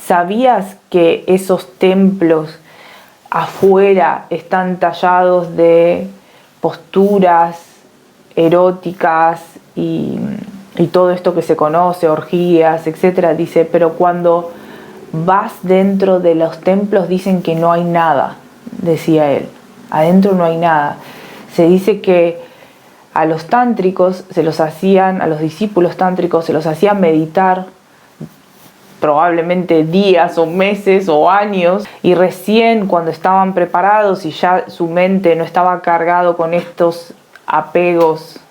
¿sabías que esos templos afuera están tallados de posturas eróticas y todo esto que se conoce, orgías, etcétera? Dice, pero cuando vas dentro de los templos dicen que no hay nada, decía él. Adentro no hay nada. Se dice que a los tántricos se los hacían, a los discípulos tántricos se los hacían meditar probablemente días o meses o años, y recién cuando estaban preparados y ya su mente no estaba cargado con estos apegos,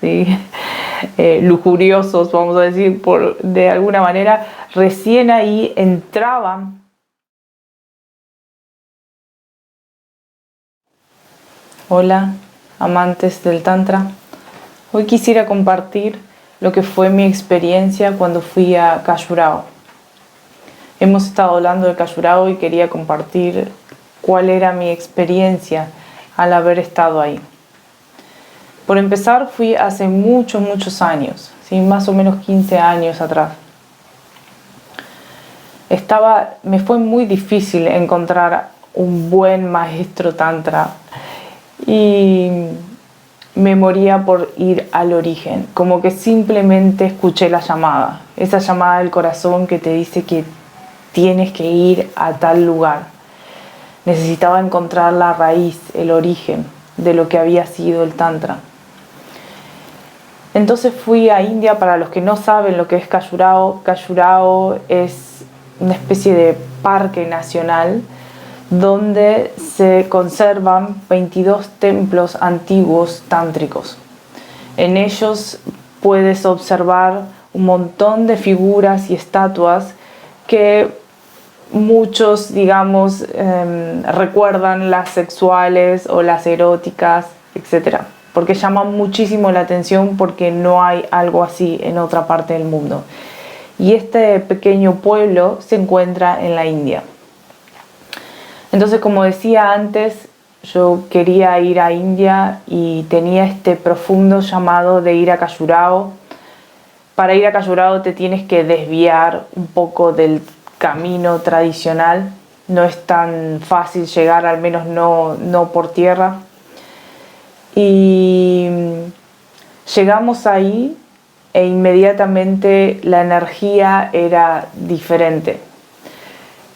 ¿sí? Lujuriosos, vamos a decir, de alguna manera, recién ahí entraban. Hola, amantes del Tantra. Hoy quisiera compartir lo que fue mi experiencia cuando fui a Khajuraho. Hemos estado hablando de Khajuraho y quería compartir cuál era mi experiencia al haber estado ahí. Por empezar, fui hace muchos años, ¿sí? Más o menos 15 años atrás. Me fue muy difícil encontrar un buen maestro tantra y me moría por ir al origen, como que simplemente escuché la llamada, esa llamada del corazón que te dice que tienes que ir a tal lugar. Necesitaba encontrar la raíz, el origen de lo que había sido el Tantra. Entonces fui a India. Para los que no saben lo que es Khajuraho, Khajuraho es una especie de parque nacional donde se conservan 22 templos antiguos tántricos. En ellos puedes observar un montón de figuras y estatuas que muchos, digamos, recuerdan las sexuales o las eróticas, etc. Porque llaman muchísimo la atención, porque no hay algo así en otra parte del mundo. Y este pequeño pueblo se encuentra en la India. Entonces, como decía antes, yo quería ir a India y tenía este profundo llamado de ir a Khajuraho. Para ir a Khajuraho te tienes que desviar un poco del camino tradicional, no es tan fácil llegar, al menos no por tierra. Y llegamos ahí e inmediatamente la energía era diferente.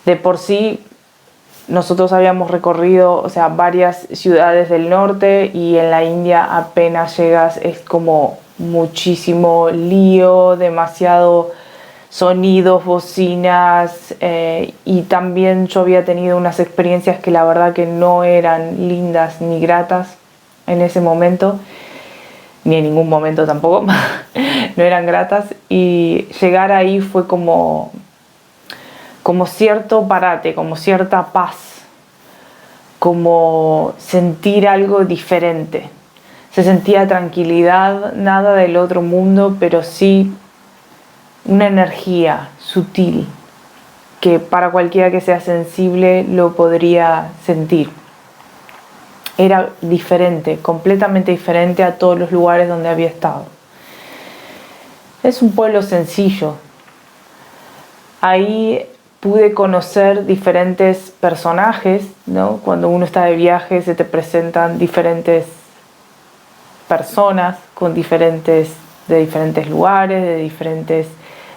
De por sí nosotros habíamos recorrido, varias ciudades del norte, y en la India apenas llegas es como muchísimo lío, demasiado sonidos, bocinas, y también yo había tenido unas experiencias que la verdad que no eran lindas ni gratas en ese momento, ni en ningún momento tampoco, no eran gratas, y llegar ahí fue como cierto parate, como cierta paz, como sentir algo diferente. Se sentía tranquilidad, nada del otro mundo, pero sí una energía sutil que para cualquiera que sea sensible lo podría sentir. Era diferente, completamente diferente a todos los lugares donde había estado. Es un pueblo sencillo. Ahí pude conocer diferentes personajes, ¿no? Cuando uno está de viaje se te presentan diferentes personas de diferentes lugares,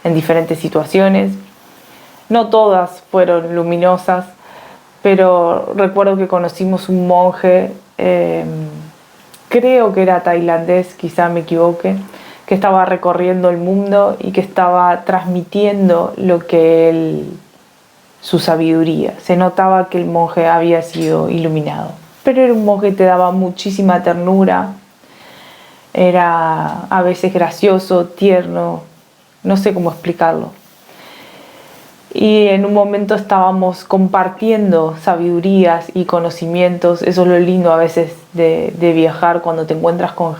en diferentes situaciones. No todas fueron luminosas, pero recuerdo que conocimos un monje, creo que era tailandés, quizá me equivoque, que estaba recorriendo el mundo y que estaba transmitiendo su sabiduría. Se notaba que el monje había sido iluminado, pero era un monje que te daba muchísima ternura, era a veces gracioso, tierno, no sé cómo explicarlo. Y en un momento estábamos compartiendo sabidurías y conocimientos. Eso es lo lindo a veces de viajar, cuando te encuentras con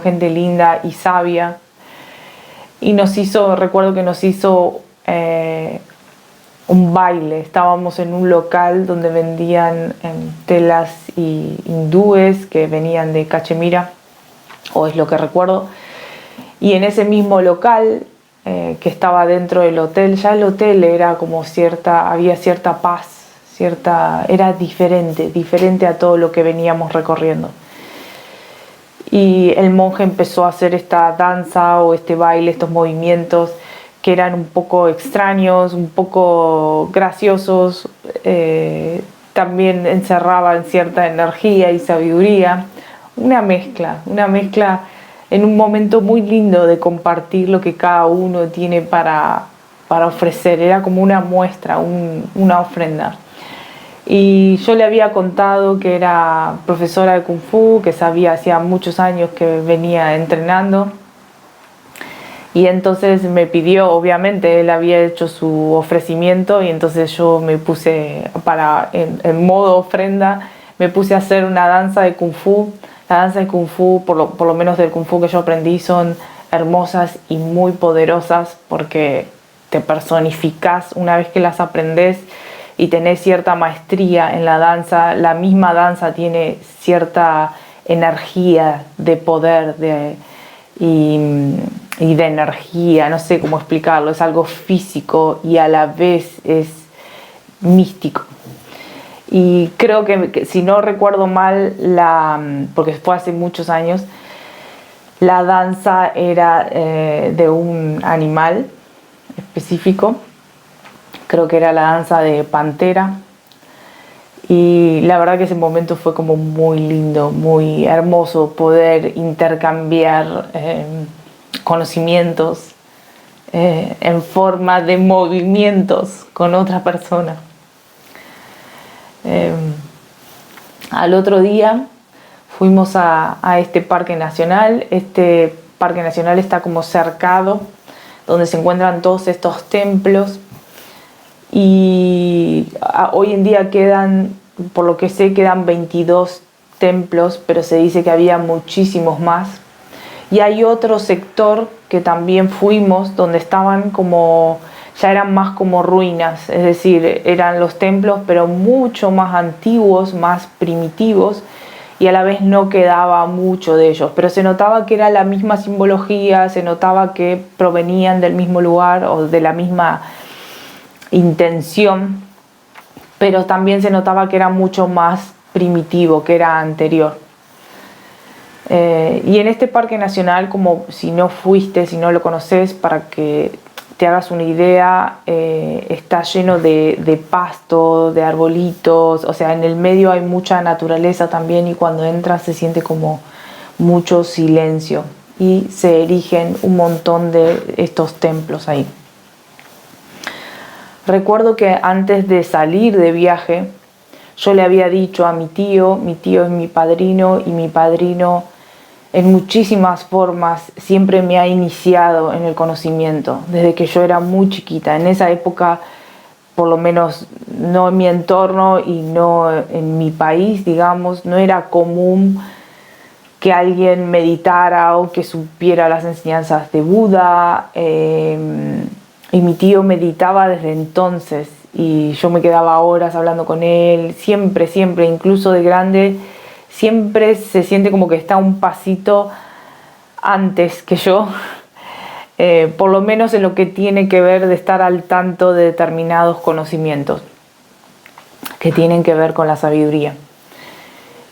gente linda y sabia. Y recuerdo que nos hizo un baile. Estábamos en un local donde vendían telas hindúes que venían de Cachemira, o es lo que recuerdo. Y en ese mismo local que estaba dentro del hotel. Ya el hotel era como había cierta paz, era diferente a todo lo que veníamos recorriendo. Y el monje empezó a hacer esta danza o este baile, estos movimientos que eran un poco extraños, un poco graciosos, también encerraban cierta energía y sabiduría, una mezcla en un momento muy lindo de compartir lo que cada uno tiene para ofrecer. Era como una muestra, una ofrenda. Y yo le había contado que era profesora de Kung Fu, que hacía muchos años que venía entrenando. Y entonces me pidió, obviamente, él había hecho su ofrecimiento y entonces yo me puse, en modo ofrenda, me puse a hacer una danza de Kung Fu. La danza de Kung Fu, por lo menos del Kung Fu que yo aprendí, son hermosas y muy poderosas porque te personificás una vez que las aprendés y tenés cierta maestría en la danza. La misma danza tiene cierta energía de poder y de energía, no sé cómo explicarlo, es algo físico y a la vez es místico. Y creo que si no recuerdo mal, porque fue hace muchos años, la danza era de un animal específico, creo que era la danza de pantera. Y la verdad que ese momento fue como muy lindo, muy hermoso poder intercambiar conocimientos en forma de movimientos con otra persona. Al otro día fuimos a este parque nacional. Este parque nacional está como cercado, donde se encuentran todos estos templos. Y hoy en día por lo que sé, quedan 22 templos, pero se dice que había muchísimos más. Y hay otro sector que también fuimos, donde ya eran más como ruinas, es decir, eran los templos, pero mucho más antiguos, más primitivos, y a la vez no quedaba mucho de ellos, pero se notaba que era la misma simbología, se notaba que provenían del mismo lugar o de la misma intención, pero también se notaba que era mucho más primitivo, que era anterior. Y en este parque nacional, como si no lo conoces, para que te hagas una idea, está lleno de pasto, de arbolitos, o sea, en el medio hay mucha naturaleza también, y cuando entras se siente como mucho silencio, y se erigen un montón de estos templos ahí. Recuerdo que antes de salir de viaje, yo le había dicho a mi tío es mi padrino, y mi padrino en muchísimas formas siempre me ha iniciado en el conocimiento, desde que yo era muy chiquita. En esa época, por lo menos no en mi entorno y no en mi país, digamos, no era común que alguien meditara o que supiera las enseñanzas de Buda. Y mi tío meditaba desde entonces y yo me quedaba horas hablando con él, siempre, incluso de grande, siempre se siente como que está un pasito antes que yo, por lo menos en lo que tiene que ver de estar al tanto de determinados conocimientos que tienen que ver con la sabiduría.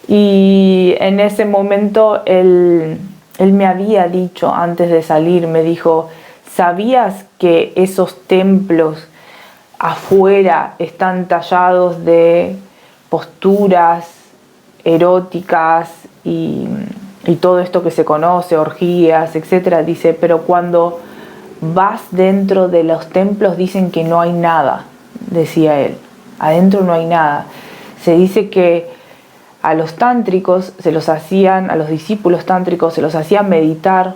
Y en ese momento él me había dicho, antes de salir, me dijo: ¿sabías que esos templos afuera están tallados de posturas eróticas y todo esto que se conoce, orgías, etcétera? Dice, pero cuando vas dentro de los templos dicen que no hay nada, decía él, adentro no hay nada. Se dice que a los tántricos a los discípulos tántricos se los hacía meditar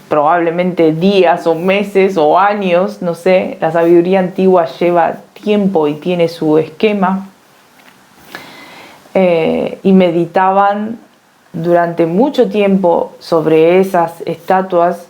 probablemente días o meses o años, no sé, la sabiduría antigua lleva tiempo y tiene su esquema, y meditaban durante mucho tiempo sobre esas estatuas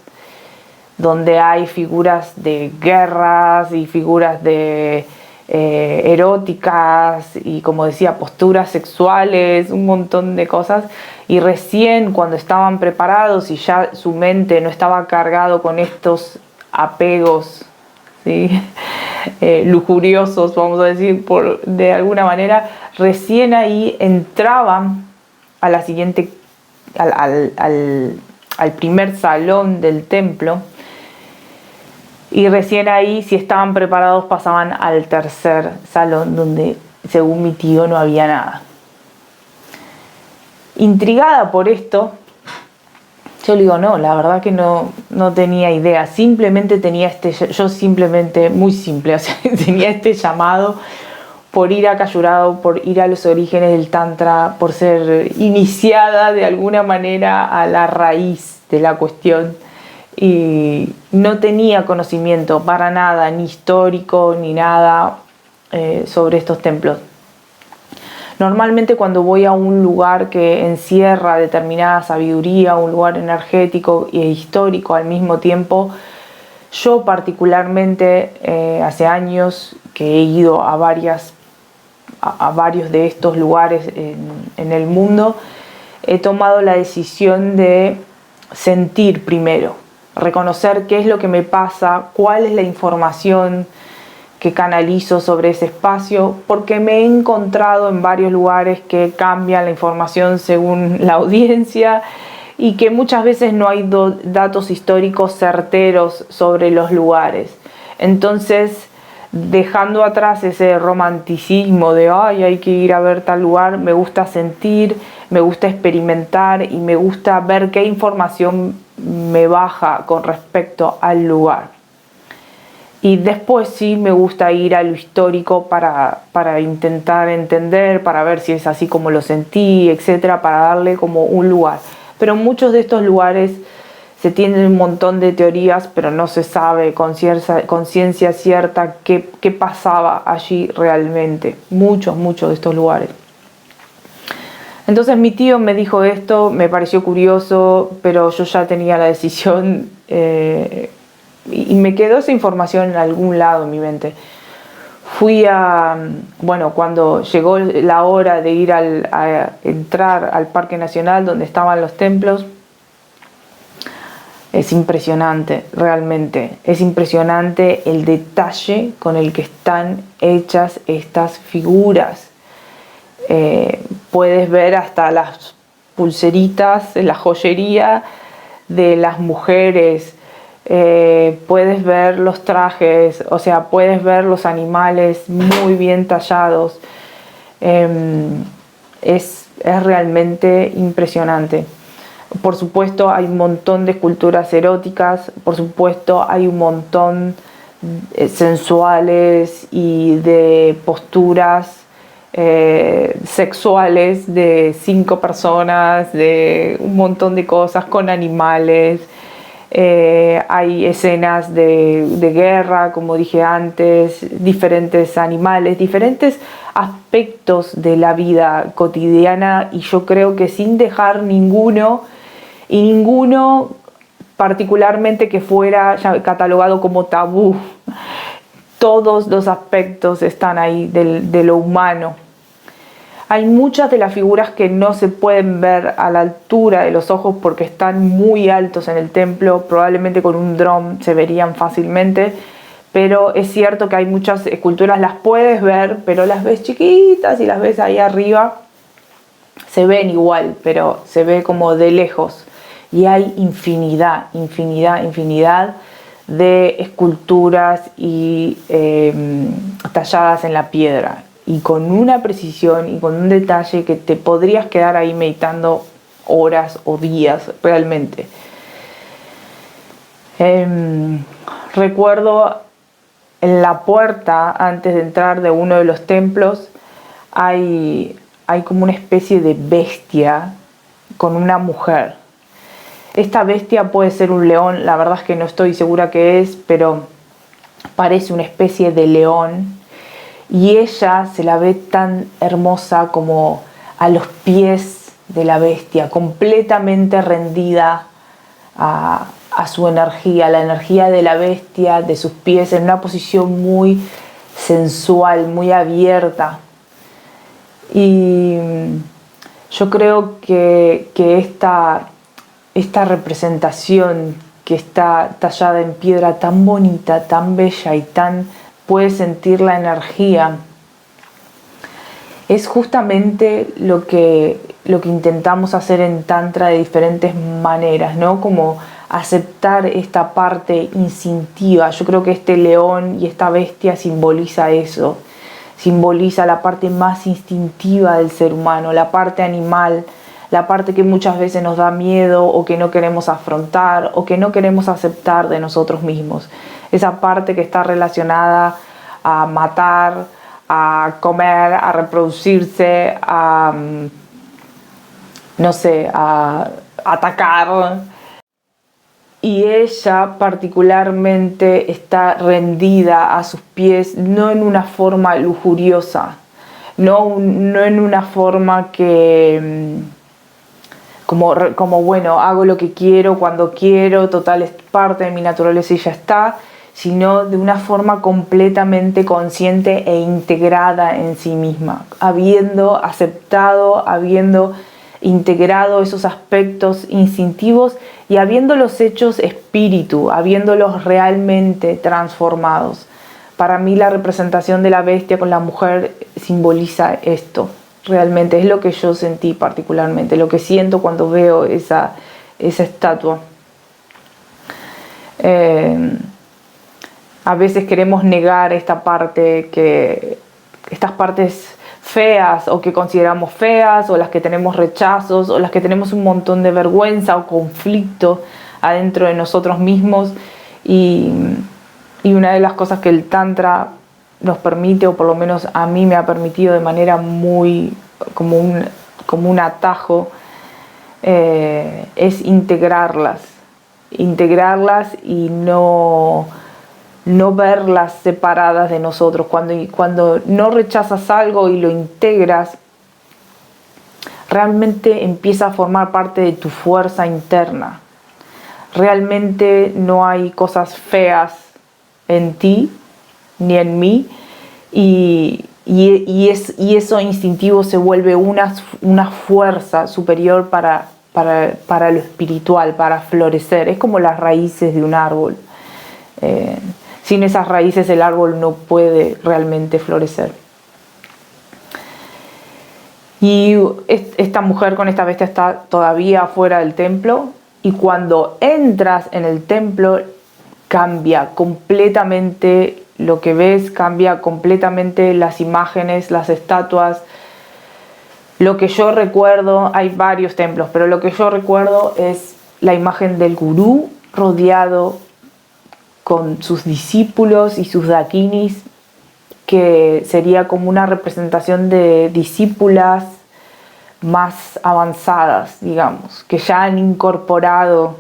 donde hay figuras de guerras y figuras de eróticas y, como decía, posturas sexuales, un montón de cosas. Y recién cuando estaban preparados y ya su mente no estaba cargado con estos apegos, ¿sí? Lujuriosos, vamos a decir, de alguna manera, recién ahí entraban a la siguiente, al primer salón del templo, y recién ahí, si estaban preparados, pasaban al tercer salón, donde, según mi tío, no había nada. Intrigada por esto, yo le digo, no, la verdad que no tenía idea, simplemente tenía yo simplemente, muy simple, o sea, tenía este llamado por ir a Khajuraho, por ir a los orígenes del Tantra, por ser iniciada de alguna manera a la raíz de la cuestión. Y no tenía conocimiento para nada, ni histórico, ni nada sobre estos templos. Normalmente cuando voy a un lugar que encierra determinada sabiduría, un lugar energético e histórico al mismo tiempo, yo particularmente hace años que he ido a varios de estos lugares en el mundo, he tomado la decisión de sentir primero, reconocer qué es lo que me pasa, cuál es la información que canalizo sobre ese espacio, porque me he encontrado en varios lugares que cambian la información según la audiencia y que muchas veces no hay datos históricos certeros sobre los lugares. Entonces, dejando atrás ese romanticismo de ay, hay que ir a ver tal lugar, me gusta sentir, me gusta experimentar y me gusta ver qué información me baja con respecto al lugar. Y después sí me gusta ir a lo histórico para intentar entender, para ver si es así como lo sentí, etcétera, para darle como un lugar. Pero muchos de estos lugares se tienen un montón de teorías, pero no se sabe con ciencia cierta qué pasaba allí realmente. Muchos de estos lugares. Entonces mi tío me dijo esto, me pareció curioso, pero yo ya tenía la decisión y me quedó esa información en algún lado en mi mente. Cuando llegó la hora de ir a entrar al Parque Nacional donde estaban los templos, es impresionante, realmente. Es impresionante el detalle con el que están hechas estas figuras. Puedes ver hasta las pulseritas, la joyería de las mujeres. Puedes ver los trajes, o sea, puedes ver los animales muy bien tallados. Es realmente impresionante. Por supuesto hay un montón de esculturas eróticas, por supuesto hay un montón sensuales y de posturas sexuales de 5 personas, de un montón de cosas con animales. Hay escenas de guerra, como dije antes, diferentes animales, diferentes aspectos de la vida cotidiana, y yo creo que sin dejar ninguno particularmente que fuera catalogado como tabú. Todos los aspectos están ahí de lo humano. Hay muchas de las figuras que no se pueden ver a la altura de los ojos porque están muy altos en el templo, probablemente con un dron se verían fácilmente, pero es cierto que hay muchas esculturas, las puedes ver, pero las ves chiquitas y las ves ahí arriba, se ven igual, pero se ve como de lejos. Y hay infinidad de esculturas y talladas en la piedra, y con una precisión y con un detalle que te podrías quedar ahí meditando horas o días realmente. Recuerdo en la puerta, antes de entrar de uno de los templos, hay como una especie de bestia con una mujer. Esta bestia puede ser un león, la verdad es que no estoy segura qué es, pero parece una especie de león, y ella se la ve tan hermosa como a los pies de la bestia, completamente rendida a su energía, la energía de la bestia, de sus pies, en una posición muy sensual, muy abierta. Y yo creo que esta representación que está tallada en piedra tan bonita, tan bella y puedes sentir la energía. Es justamente lo que intentamos hacer en Tantra de diferentes maneras, ¿no? Como aceptar esta parte instintiva. Yo creo que este león y esta bestia simboliza eso. Simboliza la parte más instintiva del ser humano, la parte animal, la parte que muchas veces nos da miedo o que no queremos afrontar o que no queremos aceptar de nosotros mismos. Esa parte que está relacionada a matar, a comer, a reproducirse, a, no sé, a atacar. Y ella particularmente está rendida a sus pies, no en una forma lujuriosa, no en una forma que, como bueno, hago lo que quiero, cuando quiero, total es parte de mi naturaleza y ya está, sino de una forma completamente consciente e integrada en sí misma, habiendo aceptado, habiendo integrado esos aspectos instintivos y habiéndolos hechos espíritu, habiéndolos realmente transformados. Para mí la representación de la bestia con la mujer simboliza esto. Realmente es lo que yo sentí particularmente, lo que siento cuando veo esa estatua. A veces queremos negar esta parte, estas partes feas o que consideramos feas, o las que tenemos rechazos, o las que tenemos un montón de vergüenza o conflicto adentro de nosotros mismos. Y una de las cosas que el Tantra nos permite, o por lo menos a mí me ha permitido de manera muy como un atajo, es integrarlas y no verlas separadas de nosotros. Cuando no rechazas algo y lo integras, realmente empieza a formar parte de tu fuerza interna. Realmente no hay cosas feas en ti ni en mí, y eso instintivo se vuelve una fuerza superior para lo espiritual, para florecer. Es como las raíces de un árbol. Sin esas raíces el árbol no puede realmente florecer. Y esta mujer con esta bestia está todavía fuera del templo, y cuando entras en el templo cambia completamente lo que ves, cambia completamente las imágenes, las estatuas. Lo que yo recuerdo, hay varios templos, pero lo que yo recuerdo es la imagen del gurú rodeado con sus discípulos y sus dakinis, que sería como una representación de discípulas más avanzadas, digamos, que ya han incorporado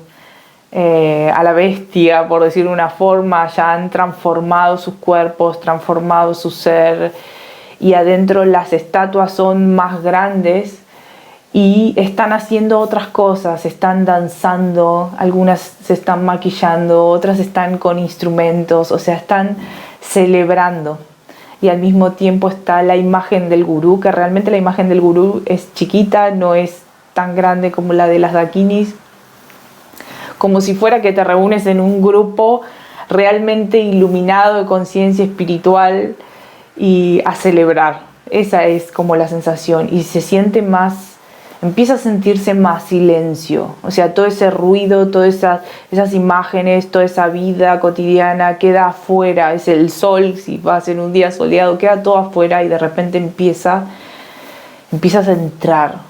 a la bestia, por decir una forma, ya han transformado sus cuerpos, transformado su ser, y adentro las estatuas son más grandes y están haciendo otras cosas, están danzando, algunas se están maquillando, otras están con instrumentos, o sea, están celebrando. Y al mismo tiempo está la imagen del gurú, que realmente la imagen del gurú es chiquita, no es tan grande como la de las dakinis, como si fuera que te reúnes en un grupo realmente iluminado de conciencia espiritual y a celebrar. Esa es como la sensación, y se siente más, empieza a sentirse más silencio, o sea, todo ese ruido, todas esas imágenes, toda esa vida cotidiana queda afuera. Es el sol, si vas en un día soleado, queda todo afuera, y de repente empiezas a entrar.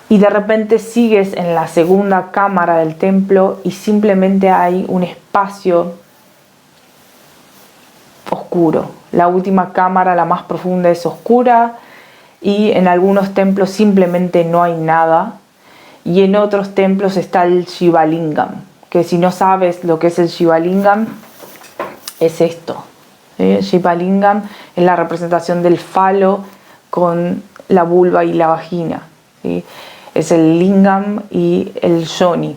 Y de repente sigues en la segunda cámara del templo y simplemente hay un espacio oscuro. La última cámara, la más profunda, es oscura, y en algunos templos simplemente no hay nada, y en otros templos está el Shiva Lingam, que si no sabes lo que es el Shiva Lingam, es esto. El Shiva Lingam es la representación del falo con la vulva y la vagina, ¿sí? Es el lingam y el yoni.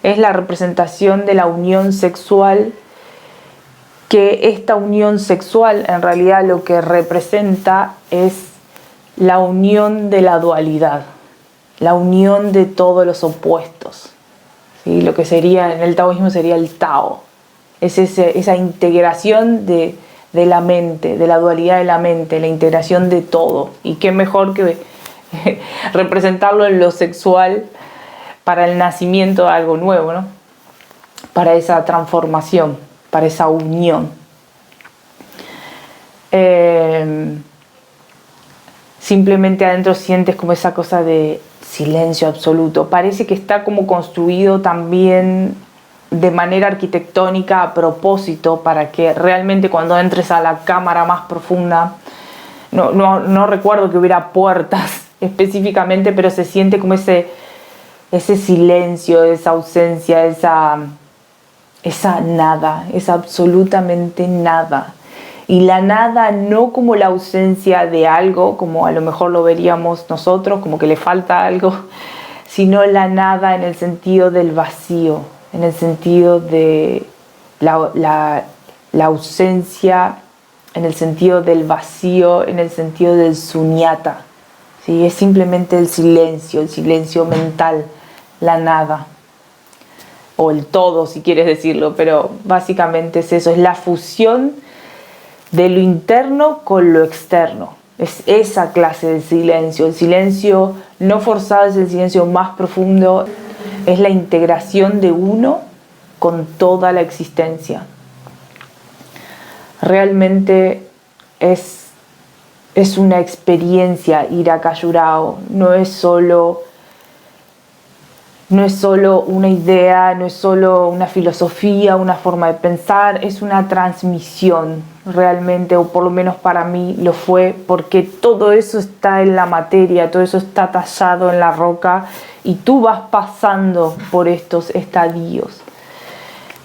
Es la representación de la unión sexual, que esta unión sexual en realidad lo que representa es la unión de la dualidad, la unión de todos los opuestos, ¿sí? Lo que sería en el taoísmo sería el Tao. Es esa integración de la mente, de la dualidad de la mente, la integración de todo. Y qué mejor que representarlo en lo sexual para el nacimiento de algo nuevo, ¿no? Para esa transformación, para esa unión. Simplemente adentro sientes como esa cosa de silencio absoluto. Parece que está como construido también de manera arquitectónica a propósito para que realmente cuando entres a la cámara más profunda, no recuerdo que hubiera puertas específicamente, pero se siente como ese silencio, esa ausencia, esa nada, esa absolutamente nada. Y la nada no como la ausencia de algo, como a lo mejor lo veríamos nosotros, como que le falta algo, sino la nada en el sentido del vacío, en el sentido de la ausencia, en el sentido del vacío, en el sentido del sunyata. ¿Sí? Es simplemente el silencio mental, la nada. O el todo, si quieres decirlo, pero básicamente es eso, es la fusión de lo interno con lo externo. Es esa clase de silencio. El silencio no forzado es el silencio más profundo. Es la integración de uno con toda la existencia. Realmente es una experiencia ir a Khajuraho. No es solo una idea, no es solo una filosofía, una forma de pensar, es una transmisión realmente, o por lo menos para mí lo fue, porque todo eso está en la materia, todo eso está tallado en la roca y tú vas pasando por estos estadios.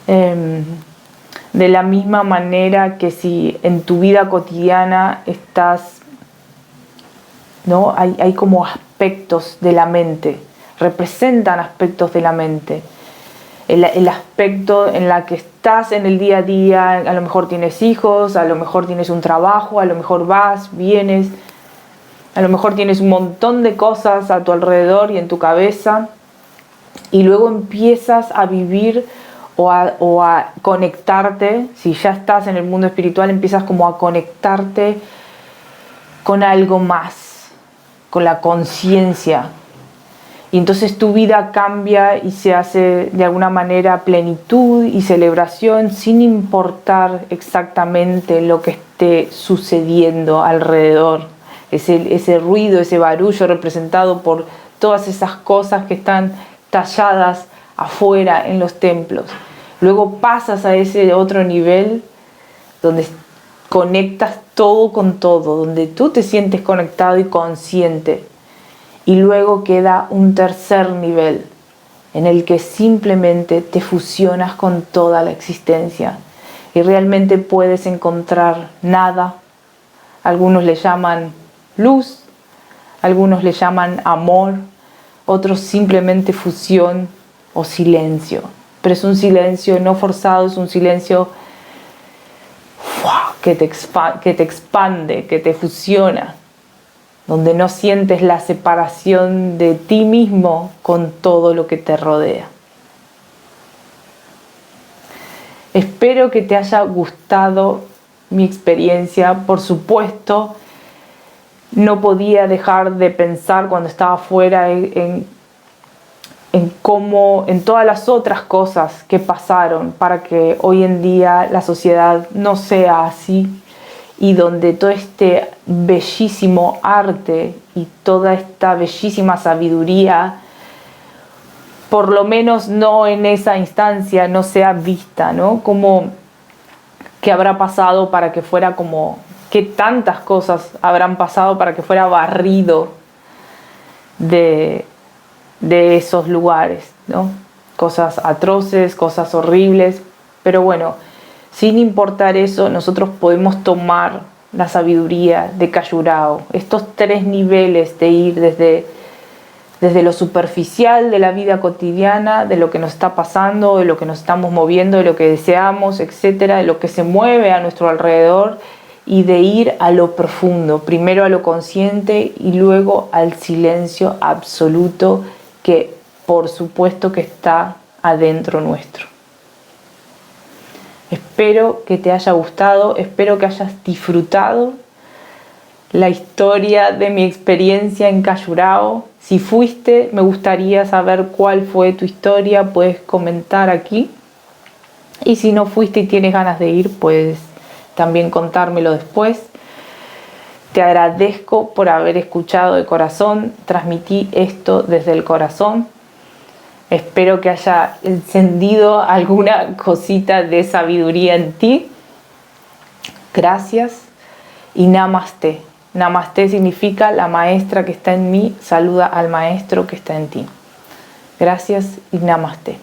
De la misma manera que si en tu vida cotidiana estás, ¿no? Hay como aspectos de la mente, representan aspectos de la mente. El aspecto en la que estás en el día a día, a lo mejor tienes hijos, a lo mejor tienes un trabajo, a lo mejor vas, vienes, a lo mejor tienes un montón de cosas a tu alrededor y en tu cabeza, y luego empiezas a vivir o a conectarte. Si ya estás en el mundo espiritual, empiezas como a conectarte con algo más, con la conciencia. Y entonces tu vida cambia y se hace de alguna manera plenitud y celebración sin importar exactamente lo que esté sucediendo alrededor. Ese ruido, ese barullo representado por todas esas cosas que están talladas afuera en los templos. Luego pasas a ese otro nivel donde conectas todo con todo, donde tú te sientes conectado y consciente. Y luego queda un tercer nivel en el que simplemente te fusionas con toda la existencia y realmente puedes encontrar nada. Algunos le llaman luz, algunos le llaman amor, otros simplemente fusión o silencio. Pero es un silencio no forzado, es un silencio que te expande, que te fusiona, donde no sientes la separación de ti mismo con todo lo que te rodea. Espero que te haya gustado mi experiencia. Por supuesto, no podía dejar de pensar cuando estaba afuera en cómo, en todas las otras cosas que pasaron para que hoy en día la sociedad no sea así, y donde todo este bellísimo arte y toda esta bellísima sabiduría, por lo menos no en esa instancia, no sea vista, ¿no? Como qué habrá pasado para que fuera como, qué tantas cosas habrán pasado para que fuera barrido de esos lugares, ¿no? Cosas atroces, cosas horribles, pero bueno, sin importar eso, nosotros podemos tomar la sabiduría de Khajuraho, estos tres niveles de ir desde lo superficial de la vida cotidiana, de lo que nos está pasando, de lo que nos estamos moviendo, de lo que deseamos, etcétera, de lo que se mueve a nuestro alrededor, y de ir a lo profundo, primero a lo consciente y luego al silencio absoluto que por supuesto que está adentro nuestro. Espero que te haya gustado, espero que hayas disfrutado la historia de mi experiencia en Callurao. Si fuiste, me gustaría saber cuál fue tu historia, puedes comentar aquí. Y si no fuiste y tienes ganas de ir, puedes también contármelo después. Te agradezco por haber escuchado de corazón, transmití esto desde el corazón. Espero que haya encendido alguna cosita de sabiduría en ti. Gracias y Namaste. Namaste significa la maestra que está en mí saluda al maestro que está en ti. Gracias y Namaste.